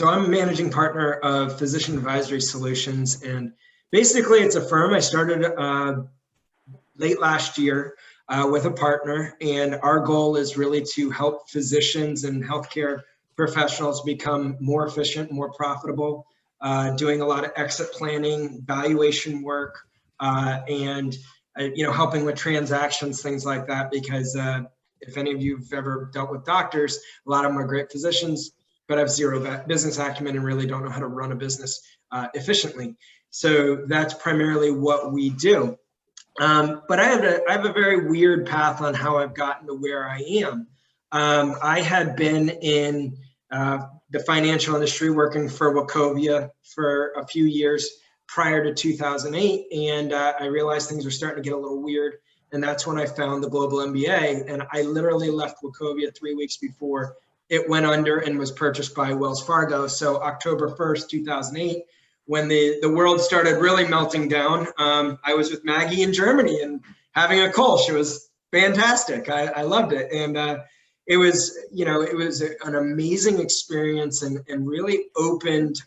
So I'm a managing partner of Physician Advisory Solutions, and basically it's a firm I started late last year with a partner, and our goal is really to help physicians and healthcare professionals become more efficient, more profitable, doing a lot of exit planning, valuation work, and helping with transactions, things like that, because if any of you have ever dealt with doctors, a lot of them are great physicians, but have zero business acumen and really don't know how to run a business efficiently. So that's primarily what we do. But I have a very weird path on how I've gotten to where I am. I had been in the financial industry working for Wachovia for a few years prior to 2008, and I realized things were starting to get a little weird, and that's when I found the GlobalMBA, and I literally left Wachovia 3 weeks before it went under and was purchased by Wells Fargo. So October 1st, 2008, when the world started really melting down, I was with Maggie in Germany and having a Kolsch. It was fantastic. I loved it. And it was an amazing experience and really opened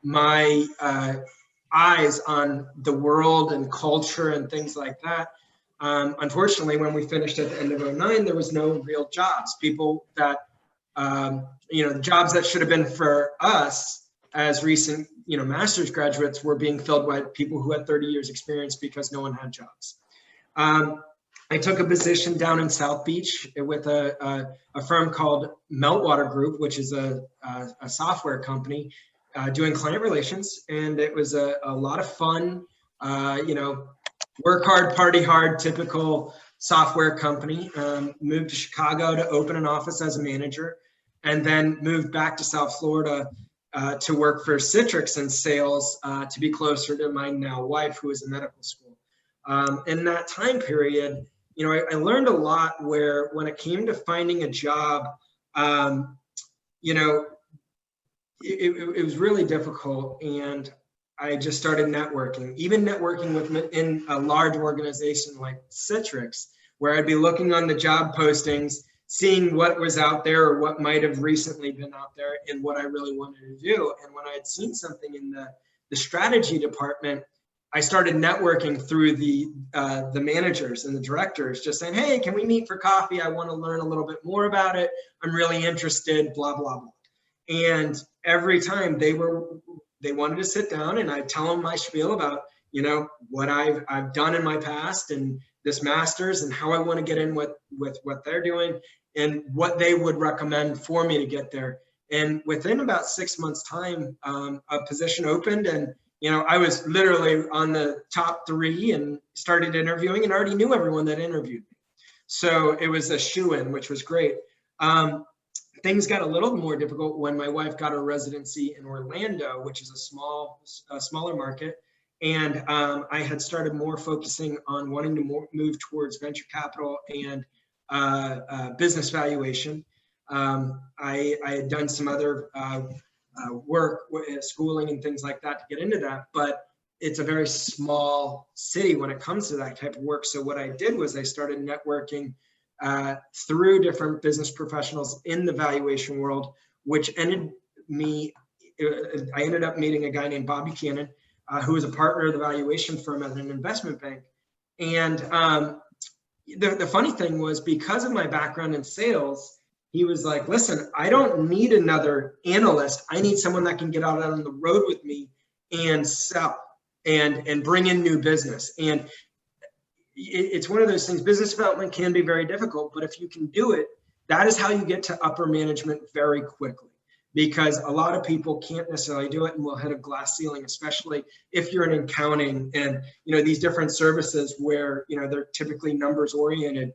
my eyes on the world and culture and things like that. Unfortunately, when we finished at the end of 2009, there was no real jobs. People that, the jobs that should have been for us as recent, master's graduates were being filled by people who had 30 years experience because no one had jobs. I took a position down in South Beach with a firm called Meltwater Group, which is a software company doing client relations. And it was a lot of fun, work hard, party hard, typical software company. Moved to Chicago to open an office as a manager, and then moved back to South Florida to work for Citrix in sales to be closer to my now wife, who is in medical school. In that time period, I learned a lot where when it came to finding a job, it was really difficult, and I just started networking, even networking within a large organization like Citrix, where I'd be looking on the job postings, seeing what was out there or what might have recently been out there and what I really wanted to do. And when I had seen something in the strategy department, I started networking through the managers and the directors, just saying, hey, can we meet for coffee? I want to learn a little bit more about it. I'm really interested, blah, blah, blah. And every time they wanted to sit down, and I'd tell them my spiel about, what I've done in my past and this master's and how I want to get in with what they're doing and what they would recommend for me to get there. And within about 6 months' time, a position opened, and I was literally on the top 3 and started interviewing and already knew everyone that interviewed me. So it was a shoo-in, which was great. Things got a little more difficult when my wife got a residency in Orlando, which is a smaller market. And I had started more focusing on wanting to move towards venture capital and business valuation. I had done some other work, schooling and things like that to get into that, but it's a very small city when it comes to that type of work. So what I did was I started networking through different business professionals in the valuation world, which I ended up meeting a guy named Bobby Cannon, who was a partner of the valuation firm at an investment bank. And the funny thing was, because of my background in sales, he was like, listen, I don't need another analyst. I need someone that can get out on the road with me and sell and bring in new business. And it's one of those things. Business development can be very difficult, but if you can do it, that is how you get to upper management very quickly, because a lot of people can't necessarily do it and will hit a glass ceiling, especially if you're in accounting and these different services where they're typically numbers oriented.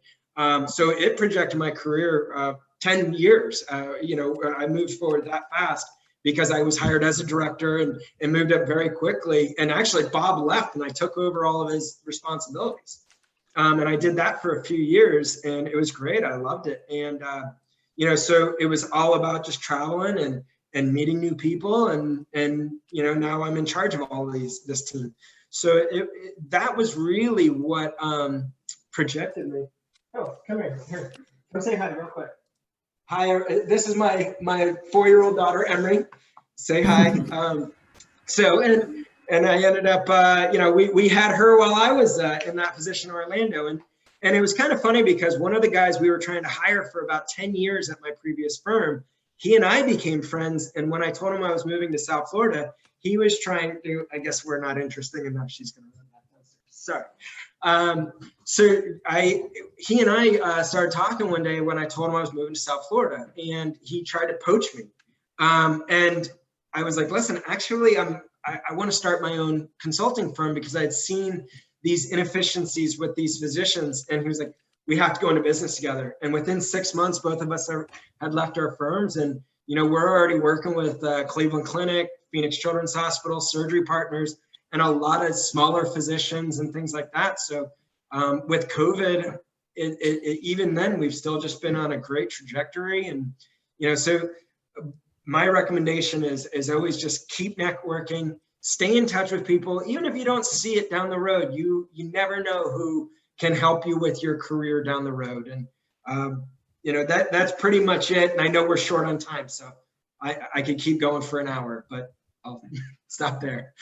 So it projected my career 10 years. I moved forward that fast because I was hired as a director and moved up very quickly. And actually Bob left and I took over all of his responsibilities. And I did that for a few years, and it was great. I loved it. And, so it was all about just traveling and meeting new people. And now I'm in charge of all of this team. So that was really what projected me. Oh, come here. Come say hi real quick. Hi, this is my 4-year-old daughter, Emery. Say hi. And I ended up, we had her while I was in that position in Orlando. And it was kind of funny because one of the guys we were trying to hire for about 10 years at my previous firm, he and I became friends. And when I told him I was moving to South Florida, he was trying to, I guess we're not interesting enough. She's going to run that downstairs. Sorry. He and I started talking one day when I told him I was moving to South Florida, and he tried to poach me. And I was like, listen, actually, I want to start my own consulting firm because I had seen these inefficiencies with these physicians. And he was like, we have to go into business together. And within 6 months, both of us had left our firms. And, we're already working with Cleveland Clinic, Phoenix Children's Hospital, Surgery Partners, and a lot of smaller physicians and things like that. So with COVID, even then, we've still just been on a great trajectory. And, so my recommendation is always just keep networking, stay in touch with people. Even if you don't see it down the road, you never know who can help you with your career down the road. And, that's pretty much it. And I know we're short on time, so I could keep going for an hour, but I'll stop there.